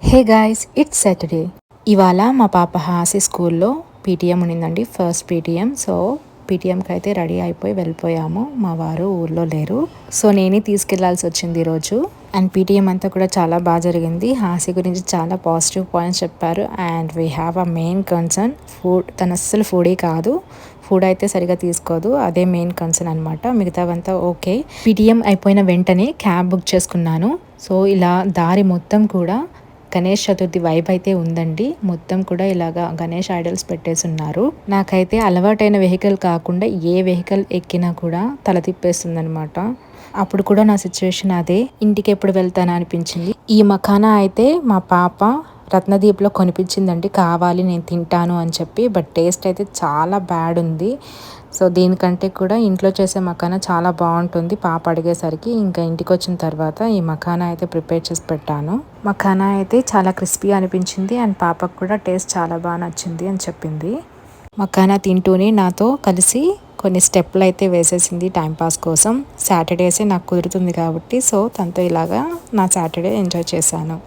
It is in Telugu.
Hey guys, it's Saturday. ఇవాళ మా పాప హాసి స్కూల్లో పీటీఎం ఉన్నిందండి, ఫస్ట్ పీటీఎం. సో పీటీఎంకి అయితే రెడీ అయిపోయి వెళ్ళిపోయాము. మా వారు ఊర్లో లేరు, సో నేనే తీసుకెళ్లాల్సి వచ్చింది ఈరోజు. అండ్ పీటీఎం అంతా కూడా చాలా బాగా జరిగింది. హాసి గురించి చాలా పాజిటివ్ పాయింట్స్ చెప్పారు. And we have a main concern, food. తను అస్సలు ఫుడీ కాదు, ఫుడ్ అయితే సరిగా తీసుకోదు, అదే మెయిన్ కన్సర్న్ అనమాట. మిగతావంతా ఓకే. పీటీఎం అయిపోయిన వెంటనే క్యాబ్ బుక్ చేసుకున్నాను. సో ఇలా దారి మొత్తం కూడా గణేష్ చతుర్థి వైబ్ అయితే ఉందండి. మొత్తం కూడా ఇలాగా గణేష్ ఐడల్స్ పెట్టేసి ఉన్నారు. నాకైతే అలవాటైన వెహికల్ కాకుండా ఏ వెహికల్ ఎక్కినా కూడా తల తిప్పేస్తుంది అనమాట. అప్పుడు కూడా నా సిచ్యువేషన్ అదే. ఇంటికి ఎప్పుడు వెళ్తానా అనిపించింది. ఈ మఖానా అయితే మా పాప రత్నదీప్లో కొనిపించిందండి, కావాలి నేను తింటాను అని చెప్పి. బట్ టేస్ట్ అయితే చాలా బ్యాడ్ ఉంది. సో దీనికంటే కూడా ఇంట్లో చేసే మఖానా చాలా బాగుంటుంది. పాప అడిగేసరికి ఇంకా ఇంటికి వచ్చిన తర్వాత ఈ మఖానా అయితే ప్రిపేర్ చేసి పెట్టాను. మఖానా అయితే చాలా క్రిస్పీ అనిపించింది. అండ్ పాపకు కూడా టేస్ట్ చాలా బాగా నచ్చింది అని చెప్పింది. మఖానా తింటూనే నాతో కలిసి కొన్ని స్టెప్లు అయితే వేసేసింది టైంపాస్ కోసం. సాటర్డేసే నాకు కుదురుతుంది కాబట్టి, సో తనతో ఇలాగా నా సాటర్డే ఎంజాయ్ చేశాను.